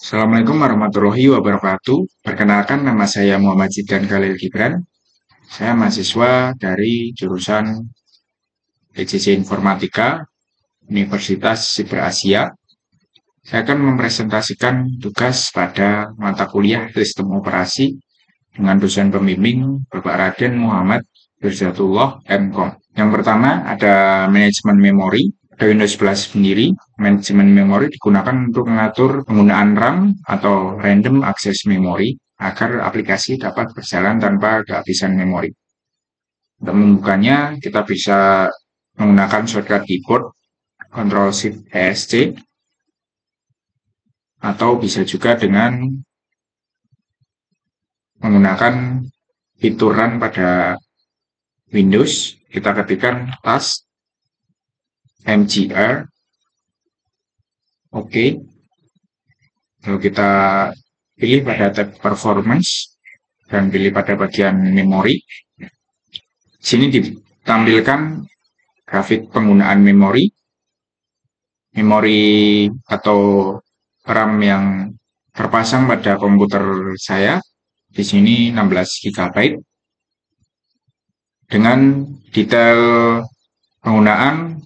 Assalamualaikum warahmatullahi wabarakatuh. Perkenalkan, nama saya Muhammad Zidan Khalil Gibran. Saya mahasiswa dari jurusan PJJ Informatika Universitas Siber Asia. Saya akan mempresentasikan tugas pada mata kuliah Sistem Operasi dengan dosen pembimbing Bapak Raden Muhammad Firzatullah MKom. Yang pertama ada manajemen memori. Pada Windows 11 sendiri, manajemen memori digunakan untuk mengatur penggunaan RAM atau Random Access Memory agar aplikasi dapat berjalan tanpa kehabisan memori. Untuk membukanya, kita bisa menggunakan shortcut keyboard Ctrl+Shift+ESC atau bisa juga dengan menggunakan fitur run pada Windows. Kita ketikkan task mgr, oke. Lalu kita pilih pada tab performance dan pilih pada bagian memori. Di sini ditampilkan grafik penggunaan memori atau RAM yang terpasang pada komputer saya. Di sini 16 GB dengan detail penggunaan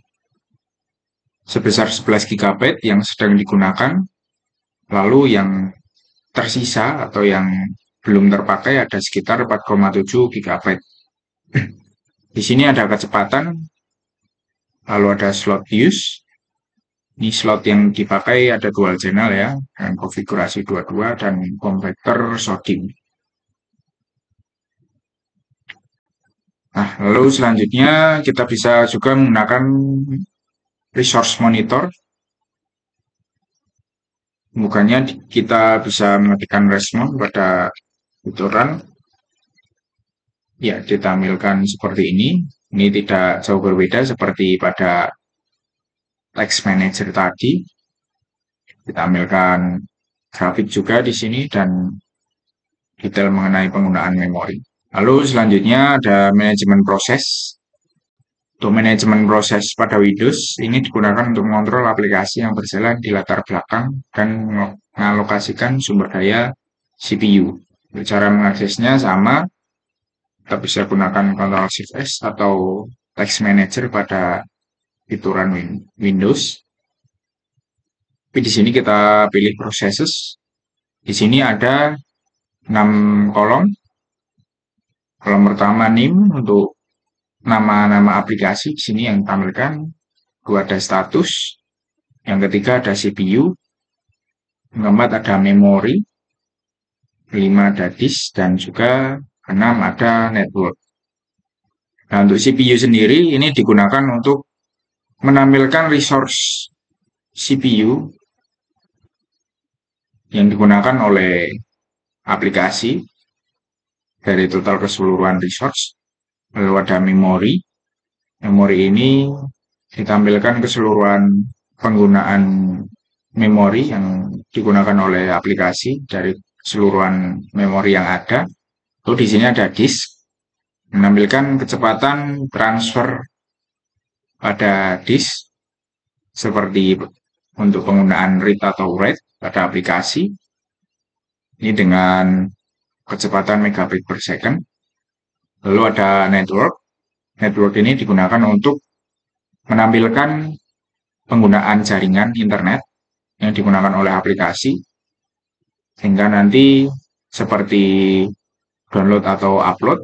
sebesar 11 GB yang sedang digunakan. Lalu yang tersisa atau yang belum terpakai ada sekitar 4,7 GB. Di sini ada kecepatan, lalu ada slot use. Ini slot yang dipakai ada dual channel ya, dengan konfigurasi 22 dan konverter SODIMM. Nah, lalu selanjutnya kita bisa juga menggunakan resource monitor. Bukannya kita bisa mengetikkan respon pada fituran. Ya, ditampilkan seperti ini. Ini tidak jauh berbeda seperti pada text manager tadi. Ditampilkan grafik juga di sini dan detail mengenai penggunaan memori. Lalu selanjutnya ada manajemen proses. Untuk manajemen proses pada Windows, ini digunakan untuk mengontrol aplikasi yang berjalan di latar belakang dan mengalokasikan sumber daya CPU. Cara mengaksesnya sama, kita bisa gunakan Ctrl+Shift+S atau Text Manager pada fituran Windows. Tapi di sini kita pilih Processes. Di sini ada 6 kolom. Kolom pertama name untuk nama-nama aplikasi. Di sini yang ditampilkan. 2 ada status. Yang ketiga ada CPU. Yang keempat ada memori. 5 ada disk dan juga 6 ada network. Nah, untuk CPU sendiri ini digunakan untuk menampilkan resource CPU yang digunakan oleh aplikasi dari total keseluruhan resource. Lalu ada memori. Memori ini ditampilkan keseluruhan penggunaan memori yang digunakan oleh aplikasi dari keseluruhan memori yang ada. Lalu di sini ada disk, menampilkan kecepatan transfer pada disk seperti untuk penggunaan read atau write pada aplikasi. Ini dengan kecepatan megabit per second. Lalu ada network. Network ini digunakan untuk menampilkan penggunaan jaringan internet yang digunakan oleh aplikasi. Sehingga nanti seperti download atau upload,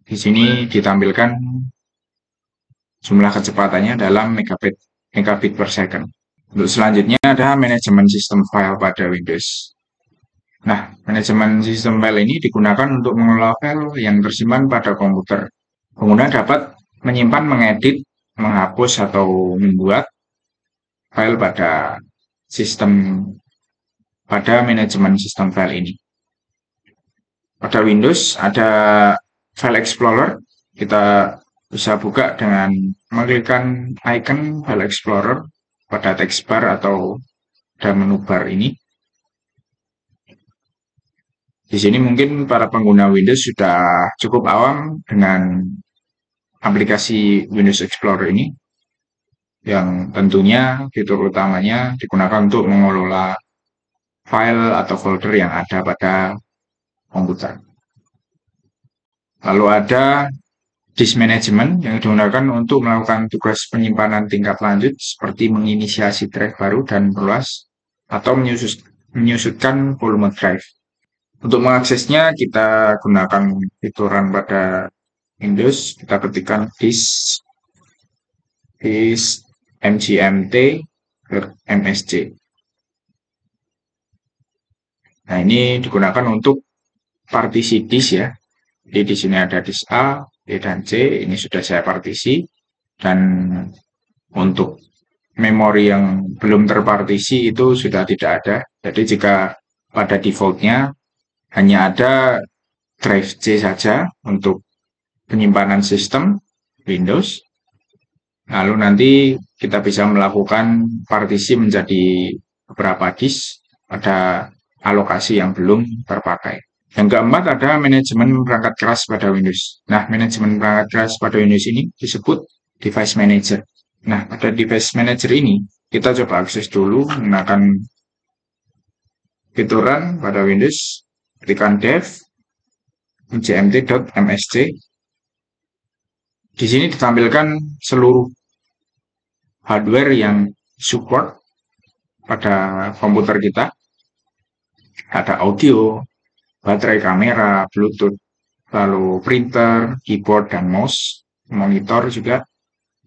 di sini ditampilkan jumlah kecepatannya dalam megabit per second. Untuk selanjutnya ada manajemen sistem file pada Windows. Nah, manajemen sistem file ini digunakan untuk mengelola file yang tersimpan pada komputer. Pengguna dapat menyimpan, mengedit, menghapus, atau membuat file pada manajemen sistem file ini. Pada Windows ada File Explorer. Kita bisa buka dengan mengklikkan icon File Explorer pada text bar atau pada menu bar ini. Di sini mungkin para pengguna Windows sudah cukup awam dengan aplikasi Windows Explorer ini, yang tentunya fitur utamanya digunakan untuk mengelola file atau folder yang ada pada komputer. Lalu ada disk management yang digunakan untuk melakukan tugas penyimpanan tingkat lanjut seperti menginisiasi drive baru dan meluas atau menyusutkan volume drive. Untuk mengaksesnya kita gunakan fituran pada Windows, kita ketikkan disk mgmt msc. Nah, ini digunakan untuk partisi disk ya. Jadi di sini ada disk A, B, dan C. Ini sudah saya partisi. Dan untuk memori yang belum terpartisi itu sudah tidak ada. Jadi jika pada defaultnya hanya ada drive C saja untuk penyimpanan sistem Windows. Lalu nanti kita bisa melakukan partisi menjadi beberapa disk pada alokasi yang belum terpakai. Yang keempat ada manajemen perangkat keras pada Windows. Nah, manajemen perangkat keras pada Windows ini disebut Device Manager. Nah, pada Device Manager ini kita coba akses dulu menggunakan fituran pada Windows, ketikkan dev gmt.msc. Di sini ditampilkan seluruh hardware yang support pada komputer kita. Ada audio, baterai, kamera, Bluetooth, lalu printer, keyboard, dan mouse, monitor juga.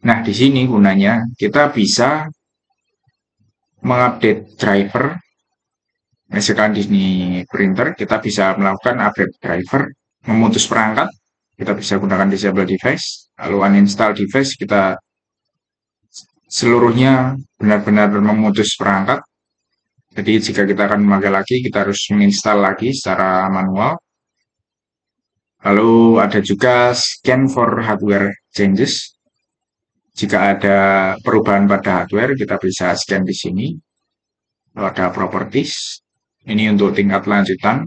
Nah, di sini gunanya kita bisa mengupdate driver. Misalkan di sini printer, kita bisa melakukan update driver, memutus perangkat, kita bisa gunakan disable device, lalu uninstall device, kita seluruhnya benar-benar memutus perangkat. Jadi jika kita akan memakai lagi, kita harus menginstal lagi secara manual. Lalu ada juga scan for hardware changes. Jika ada perubahan pada hardware, kita bisa scan di sini. Lalu ada properties. Ini untuk tingkat lanjutan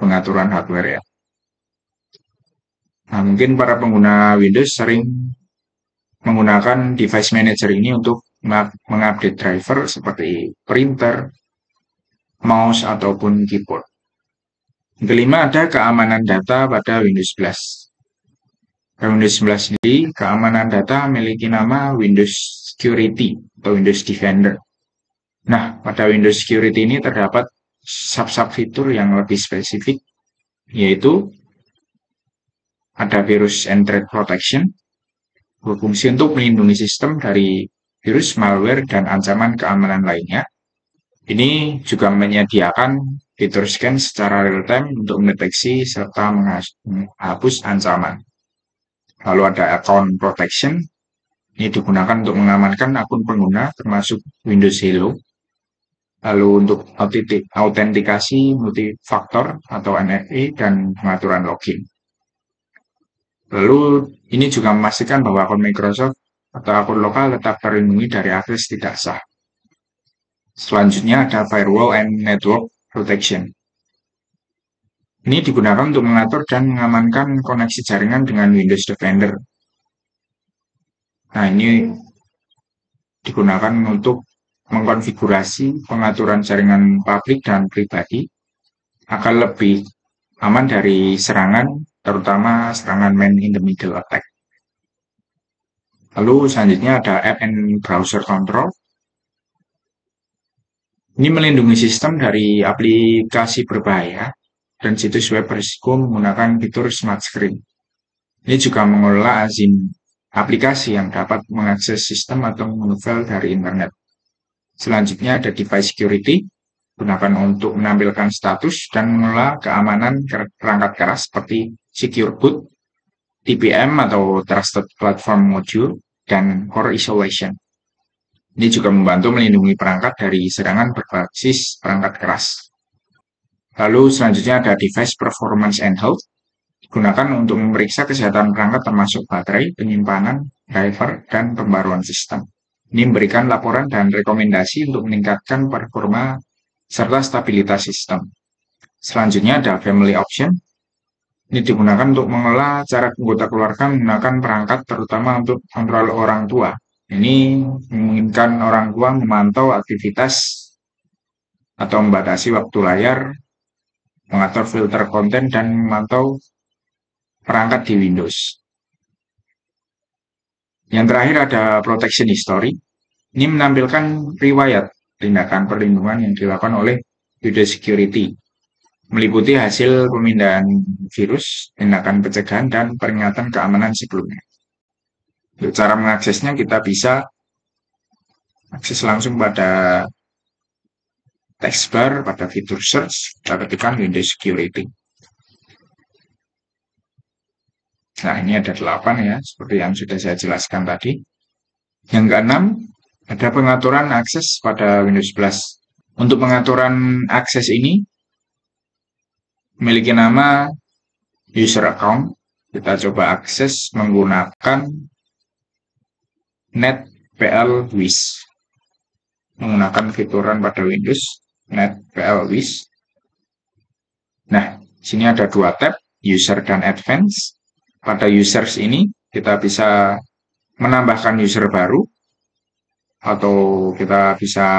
pengaturan hardware ya. Nah, mungkin para pengguna Windows sering menggunakan device manager ini untuk mengupdate driver seperti printer, mouse, ataupun keyboard. Yang kelima ada keamanan data pada Windows 11. Pada Windows 11 ini keamanan data memiliki nama Windows Security atau Windows Defender. Nah, pada Windows Security ini terdapat sub-sub fitur yang lebih spesifik, yaitu ada virus and threat protection, berfungsi untuk melindungi sistem dari virus, malware, dan ancaman keamanan lainnya. Ini juga menyediakan fitur scan secara real-time untuk mendeteksi serta menghapus ancaman. Lalu ada account protection. Ini digunakan untuk mengamankan akun pengguna termasuk Windows Hello. Lalu untuk autentikasi multifaktor atau NFA dan pengaturan login. Lalu ini juga memastikan bahwa akun Microsoft atau akun lokal tetap terlindungi dari akses tidak sah. Selanjutnya ada firewall and network protection. Ini digunakan untuk mengatur dan mengamankan koneksi jaringan dengan Windows Defender. Nah, ini digunakan untuk mengkonfigurasi pengaturan jaringan publik dan pribadi agar lebih aman dari serangan, terutama serangan man in the middle attack. Lalu selanjutnya ada app and browser control. Ini melindungi sistem dari aplikasi berbahaya dan situs web berisiko menggunakan fitur smart screen. Ini juga mengelola izin aplikasi yang dapat mengakses sistem atau mengunduh dari internet. Selanjutnya ada device security, gunakan untuk menampilkan status dan mengelola keamanan perangkat keras seperti secure boot, TPM atau trusted platform module, dan core isolation. Ini juga membantu melindungi perangkat dari serangan berbasis perangkat keras. Lalu selanjutnya ada device performance and health. Digunakan untuk memeriksa kesehatan perangkat termasuk baterai, penyimpanan, driver, dan pembaruan sistem. Ini memberikan laporan dan rekomendasi untuk meningkatkan performa serta stabilitas sistem. Selanjutnya ada family option. Ini digunakan untuk mengelola cara anggota keluarga menggunakan perangkat terutama untuk kontrol orang tua. Ini memungkinkan orang tua memantau aktivitas atau membatasi waktu layar, mengatur filter konten, dan memantau perangkat di Windows. Yang terakhir ada protection history. Ini menampilkan riwayat tindakan perlindungan yang dilakukan oleh Windows Security, meliputi hasil pemindahan virus, tindakan pencegahan, dan peringatan keamanan sebelumnya. Untuk cara mengaksesnya, kita bisa akses langsung pada taskbar, pada fitur search, kita ketikkan Windows Security. Nah, ini ada 8 ya, seperti yang sudah saya jelaskan tadi. Yang keenam, ada pengaturan akses pada Windows 11. Untuk pengaturan akses ini, memiliki nama user account. Kita coba akses menggunakan NetPLWish. Menggunakan fituran pada Windows, NetPLWish. Nah, sini ada 2 tab, user dan advance. Pada users ini, kita bisa menambahkan user baru, atau kita bisa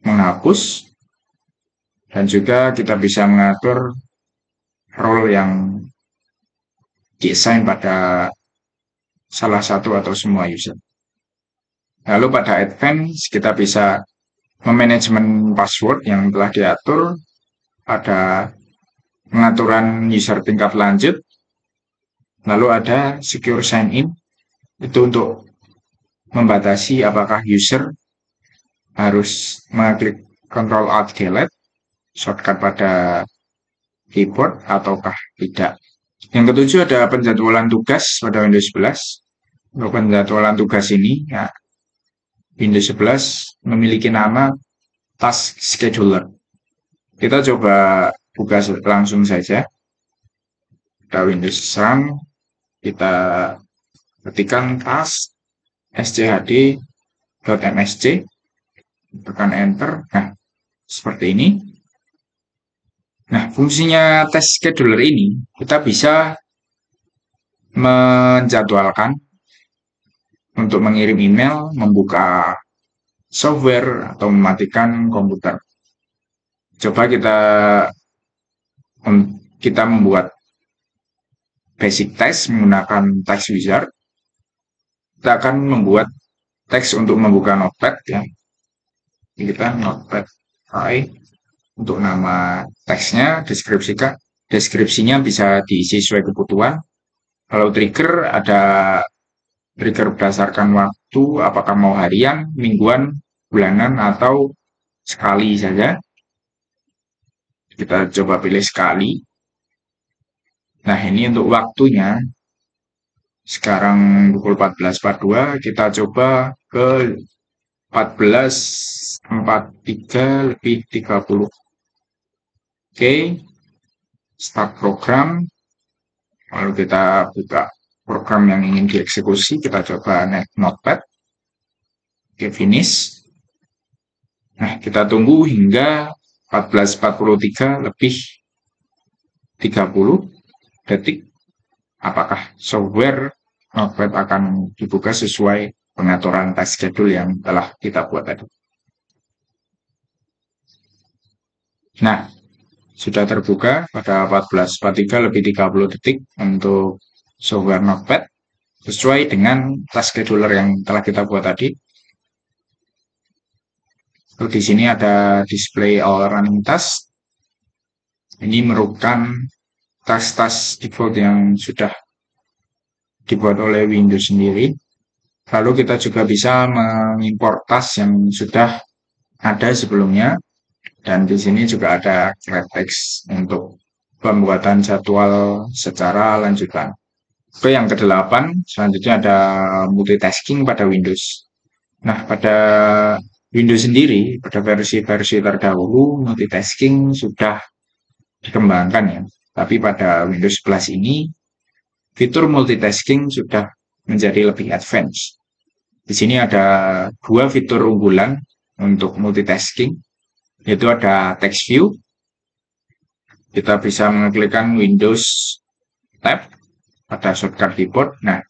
menghapus, dan juga kita bisa mengatur role yang di-assign pada salah satu atau semua user. Lalu pada advance, kita bisa memanajemen password yang telah diatur pada pengaturan user tingkat lanjut. Lalu ada secure sign in, itu untuk membatasi apakah user harus mengklik Ctrl Alt Delete shortcut pada keyboard ataukah tidak. Yang ketujuh ada penjadwalan tugas pada Windows 11. Untuk penjadwalan tugas ini, ya, Windows 11 memiliki nama Task Scheduler. Kita coba buka langsung saja. Pada Windows Run, kita ketikkan task schd.msc, tekan enter. Nah, seperti ini. Nah, fungsinya task scheduler ini, kita bisa menjadwalkan untuk mengirim email, membuka software, atau mematikan komputer. Coba kita membuat basic text menggunakan text wizard. Kita akan membuat teks untuk membuka notepad ya. Kita notepad untuk nama teksnya, deskripsinya bisa diisi sesuai kebutuhan. Kalau trigger, ada trigger berdasarkan waktu, apakah mau harian, mingguan, bulanan, atau sekali saja. Kita coba pilih sekali. Nah, ini untuk waktunya. Sekarang pukul 14.42, kita coba ke 14.43 lebih 30. Oke, start program. Lalu kita buka program yang ingin dieksekusi. Kita coba notepad. Oke, finish. Nah, kita tunggu hingga 14.43 lebih 30 detik. Apakah software notepad akan dibuka sesuai pengaturan task schedule yang telah kita buat tadi. Nah, sudah terbuka pada 14.43 lebih 30 detik untuk software notepad sesuai dengan task scheduler yang telah kita buat tadi. Lalu di sini ada display all running task. Ini merupakan tas-tas default yang sudah dibuat oleh Windows sendiri. Lalu kita juga bisa mengimport tas yang sudah ada sebelumnya. Dan di sini juga ada thread text untuk pembuatan jadwal secara lanjutan. Oke, yang ke-8, selanjutnya ada multitasking pada Windows. Nah, pada Windows sendiri, pada versi-versi terdahulu, multitasking sudah dikembangkan ya. Tapi pada Windows 11 ini, fitur multitasking sudah menjadi lebih advance. Di sini ada 2 fitur unggulan untuk multitasking, yaitu ada text view. Kita bisa mengklikkan Windows Tab pada shortcut keyboard. Nah,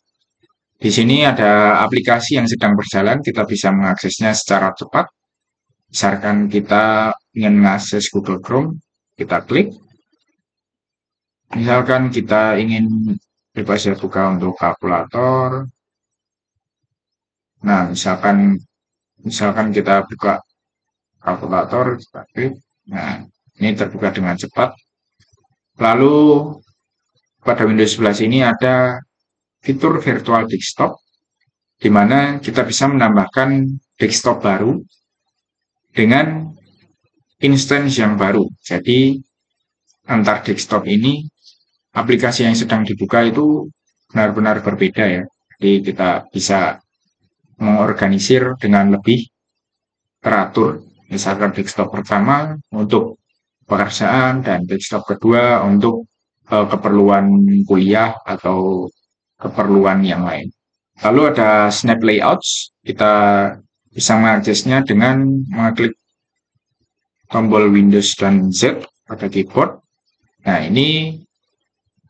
di sini ada aplikasi yang sedang berjalan, kita bisa mengaksesnya secara cepat. Misalkan kita ingin mengakses Google Chrome, kita klik. Misalkan kita ingin bebas ya buka untuk kalkulator. Nah, misalkan kita buka kalkulator, kita klik. Nah, ini terbuka dengan cepat. Lalu pada Windows 11 ini ada fitur virtual desktop, di mana kita bisa menambahkan desktop baru dengan instance yang baru. Jadi, antar desktop ini, aplikasi yang sedang dibuka itu benar-benar berbeda ya. Jadi, kita bisa mengorganisir dengan lebih teratur. Misalkan desktop pertama untuk pekerjaan dan desktop kedua untuk keperluan kuliah atau keperluan yang lain. Lalu ada Snap Layouts, kita bisa mengaksesnya dengan mengklik tombol Windows dan Z pada keyboard. Nah, ini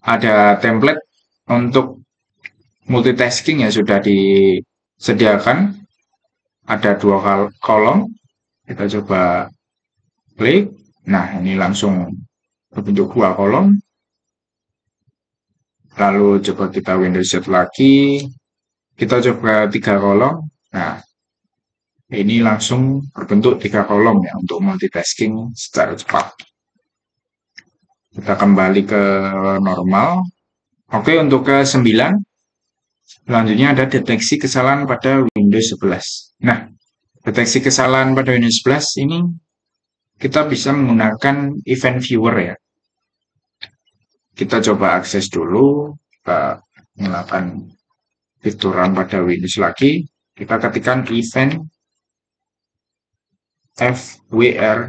ada template untuk multitasking yang sudah disediakan. Ada 2 kolom, kita coba klik. Nah, ini langsung berbentuk 2 kolom. Lalu coba kita Windows Z lagi, kita coba 3 kolom. Nah, ini langsung berbentuk 3 kolom ya untuk multitasking secara cepat. Kita kembali ke normal. Oke, untuk ke 9, selanjutnya ada deteksi kesalahan pada Windows 11. Nah, deteksi kesalahan pada Windows 11 ini kita bisa menggunakan event viewer ya. Kita coba akses dulu, kita nyalakan fitur RAM pada Windows lagi, kita ketikkan event fwr.msc.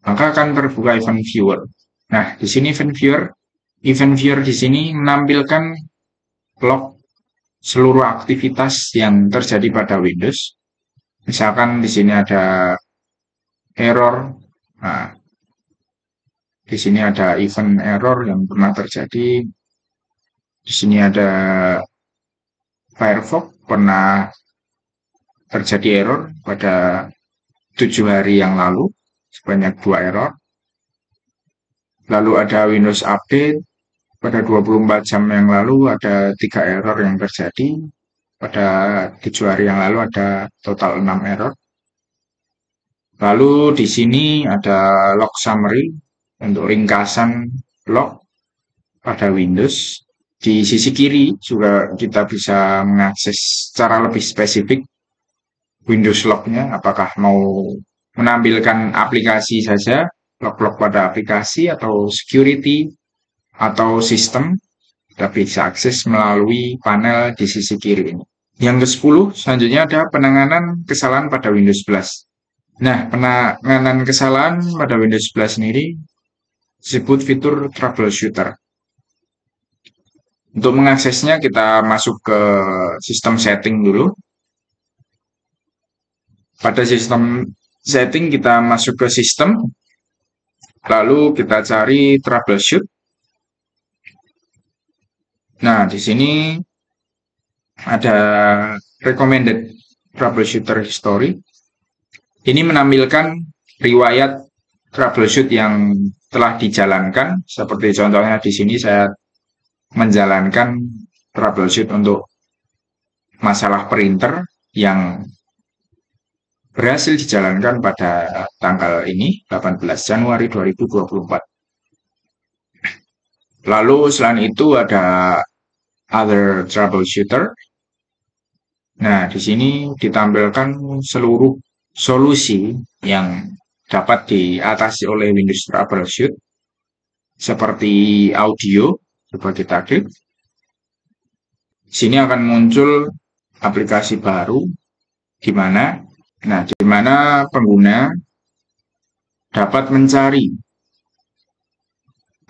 Maka akan terbuka event viewer. Nah, di sini event viewer di sini menampilkan log seluruh aktivitas yang terjadi pada Windows. Misalkan di sini ada error. Nah, di sini ada event error yang pernah terjadi. Di sini ada Firefox pernah terjadi error pada 7 hari yang lalu, sebanyak 2 error. Lalu ada Windows Update, pada 24 jam yang lalu ada 3 error yang terjadi. Pada 7 hari yang lalu ada total 6 error. Lalu di sini ada log summary untuk ringkasan log pada Windows. Di sisi kiri juga kita bisa mengakses secara lebih spesifik Windows log-nya, apakah mau menampilkan aplikasi saja, log-log pada aplikasi atau security atau sistem, kita bisa akses melalui panel di sisi kiri ini. Yang ke-10, selanjutnya ada penanganan kesalahan pada Windows 11. Nah, penanganan kesalahan pada Windows 11 sendiri disebut fitur troubleshooter. Untuk mengaksesnya kita masuk ke sistem setting dulu. Pada sistem setting kita masuk ke sistem, lalu kita cari troubleshoot. Nah, di sini ada recommended troubleshooter history. Ini menampilkan riwayat troubleshoot yang telah dijalankan. Seperti contohnya di sini saya menjalankan troubleshoot untuk masalah printer yang berhasil dijalankan pada tanggal ini, 18 Januari 2024. Lalu selain itu ada other troubleshooter. Nah, di sini ditampilkan seluruh solusi yang dapat diatasi oleh Windows Troubleshoot, seperti audio. Coba kita klik. Di sini akan muncul aplikasi baru, di mana pengguna dapat mencari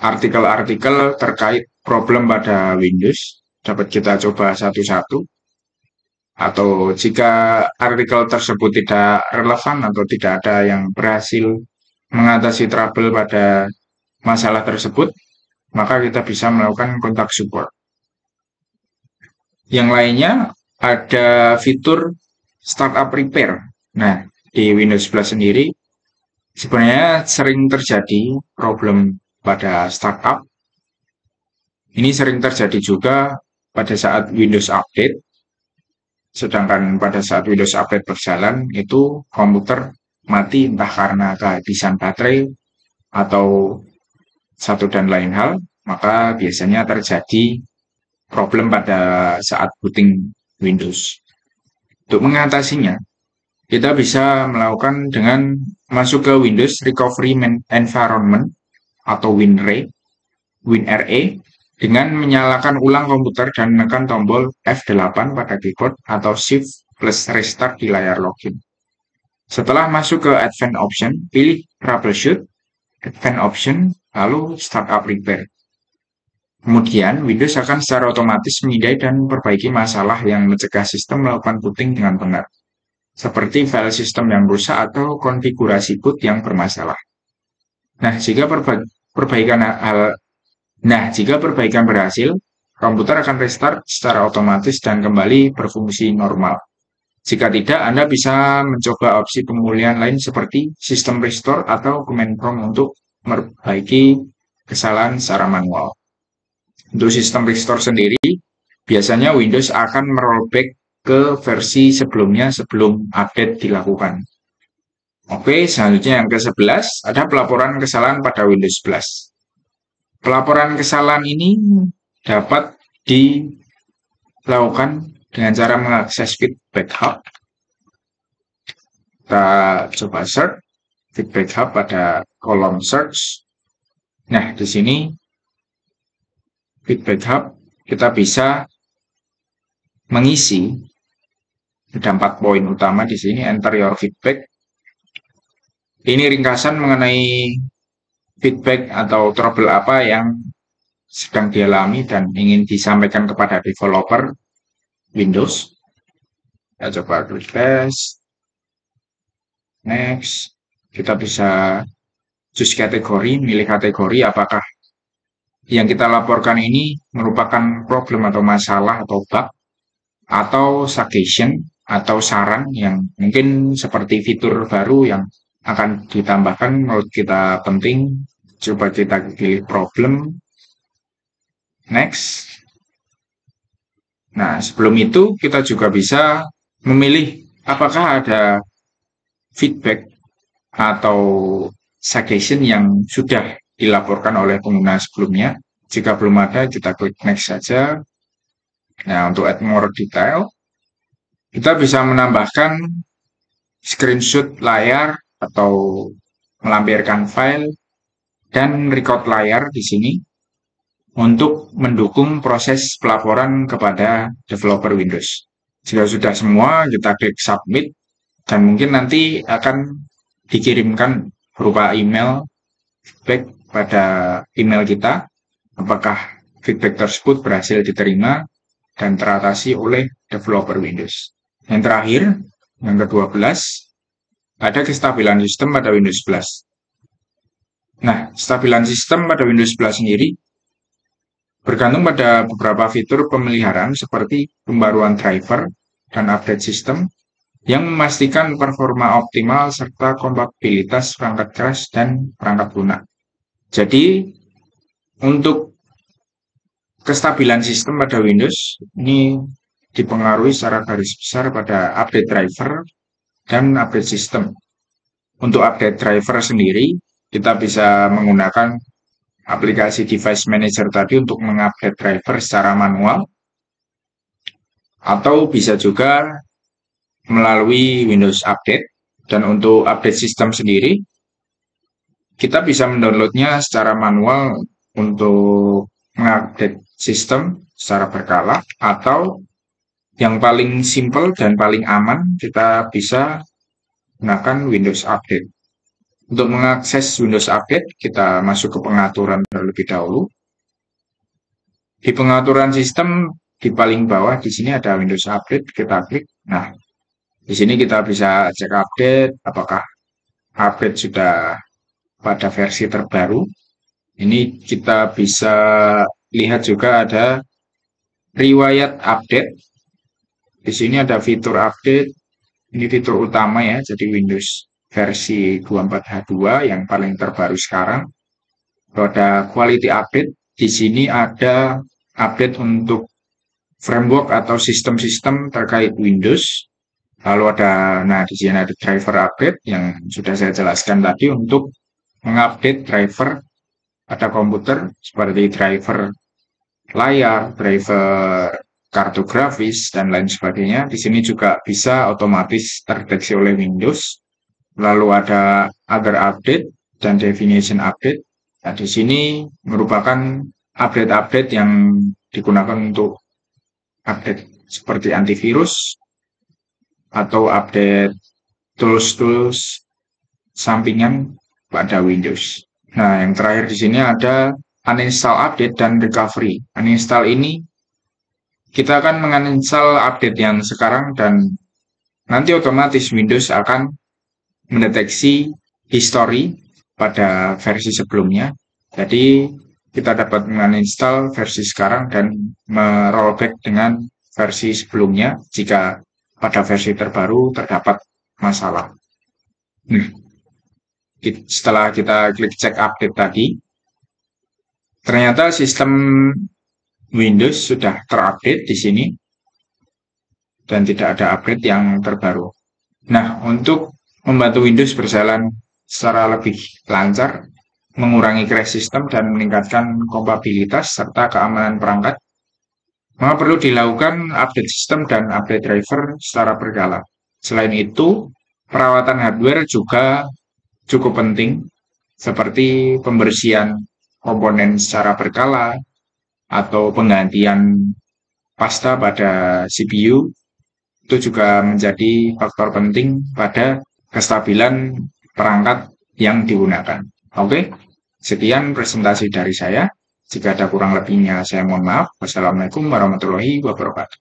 artikel-artikel terkait problem pada Windows, dapat kita coba satu-satu. Atau jika artikel tersebut tidak relevan atau tidak ada yang berhasil mengatasi trouble pada masalah tersebut, maka kita bisa melakukan kontak support. Yang lainnya ada fitur startup repair. Nah, di Windows 11 sendiri sebenarnya sering terjadi problem pada startup. Ini sering terjadi juga pada saat Windows Update. Sedangkan pada saat Windows Update berjalan, itu komputer mati entah karena kehabisan baterai atau satu dan lain hal, maka biasanya terjadi problem pada saat booting Windows. Untuk mengatasinya, kita bisa melakukan dengan masuk ke Windows Recovery Environment atau WinRE, dengan menyalakan ulang komputer dan menekan tombol F8 pada keyboard atau Shift plus Restart di layar login. Setelah masuk ke Advanced Option, pilih Troubleshoot, Advanced Option, lalu Startup Repair. Kemudian, Windows akan secara otomatis memindai dan memperbaiki masalah yang mencegah sistem melakukan booting dengan benar, seperti file sistem yang rusak atau konfigurasi boot yang bermasalah. Nah, jika perbaikan berhasil, komputer akan restart secara otomatis dan kembali berfungsi normal. Jika tidak, Anda bisa mencoba opsi pemulihan lain seperti System Restore atau Command Prompt untuk memperbaiki kesalahan secara manual. Untuk System Restore sendiri, biasanya Windows akan merollback ke versi sebelumnya sebelum update dilakukan. Oke, selanjutnya yang ke-11, ada pelaporan kesalahan pada Windows 11. Pelaporan kesalahan ini dapat dilakukan dengan cara mengakses Feedback Hub. Kita coba search Feedback Hub pada kolom search. Nah, di sini Feedback Hub kita bisa mengisi, ada 4 poin utama di sini. Enter your feedback. Ini ringkasan mengenai feedback atau trouble apa yang sedang dialami dan ingin disampaikan kepada developer Windows. Kita coba refresh. Next, kita bisa choose kategori, milih kategori apakah yang kita laporkan ini merupakan problem atau masalah atau bug, atau suggestion atau saran yang mungkin seperti fitur baru yang akan ditambahkan menurut kita penting. Coba kita pilih problem. Next. Nah, sebelum itu kita juga bisa memilih apakah ada feedback atau suggestion yang sudah dilaporkan oleh pengguna sebelumnya. Jika belum ada, kita klik next saja. Nah, untuk add more detail, kita bisa menambahkan screenshot layar atau melampirkan file dan record layar di sini untuk mendukung proses pelaporan kepada developer Windows. Jika sudah semua, kita klik submit dan mungkin nanti akan dikirimkan berupa email feedback pada email kita apakah feedback tersebut berhasil diterima dan teratasi oleh developer Windows. Yang terakhir, yang ke-12, ada kestabilan sistem pada Windows 11. Nah, stabilan sistem pada Windows 11 sendiri bergantung pada beberapa fitur pemeliharaan seperti pembaruan driver dan update sistem yang memastikan performa optimal serta kompatibilitas perangkat keras dan perangkat lunak. Jadi, untuk kestabilan sistem pada Windows ini dipengaruhi secara garis besar pada update driver dan update sistem. Untuk update driver sendiri, kita bisa menggunakan aplikasi Device Manager tadi untuk mengupdate driver secara manual, atau bisa juga melalui Windows Update. Dan untuk update sistem sendiri, kita bisa mendownloadnya secara manual untuk mengupdate sistem secara berkala, atau yang paling simple dan paling aman, kita bisa gunakan Windows Update. Untuk mengakses Windows Update, kita masuk ke pengaturan terlebih dahulu. Di pengaturan sistem, di paling bawah di sini ada Windows Update, kita klik. Nah, di sini kita bisa cek update, apakah update sudah pada versi terbaru. Ini kita bisa lihat juga ada riwayat update. Di sini ada fitur update, Ini fitur utama ya, jadi Windows versi 24H2 yang paling terbaru sekarang. Kalau ada quality update, di sini ada update untuk framework atau sistem-sistem terkait Windows. Lalu di sini ada driver update yang sudah saya jelaskan tadi untuk mengupdate driver pada komputer seperti driver layar, driver kartu grafis, dan lain sebagainya. Di sini juga bisa otomatis terdeteksi oleh Windows. Lalu ada other update dan definition update. Nah, di sini merupakan update-update yang digunakan untuk update seperti antivirus atau update tools-tools sampingan pada Windows. Nah, yang terakhir di sini ada uninstall update dan recovery. Uninstall ini kita akan menginstal update yang sekarang dan nanti otomatis Windows akan mendeteksi history pada versi sebelumnya. Jadi kita dapat menginstal versi sekarang dan merollback dengan versi sebelumnya jika pada versi terbaru terdapat masalah. Setelah kita klik cek update tadi, ternyata sistem Windows sudah terupdate di sini dan tidak ada update yang terbaru. Nah, untuk membantu Windows berjalan secara lebih lancar, mengurangi crash system dan meningkatkan kompatibilitas serta keamanan perangkat, maka perlu dilakukan update sistem dan update driver secara berkala. Selain itu, perawatan hardware juga cukup penting, seperti pembersihan komponen secara berkala atau penggantian pasta pada CPU, itu juga menjadi faktor penting pada kestabilan perangkat yang digunakan. Oke, sekian presentasi dari saya. Jika ada kurang lebihnya, saya mohon maaf. Wassalamualaikum warahmatullahi wabarakatuh.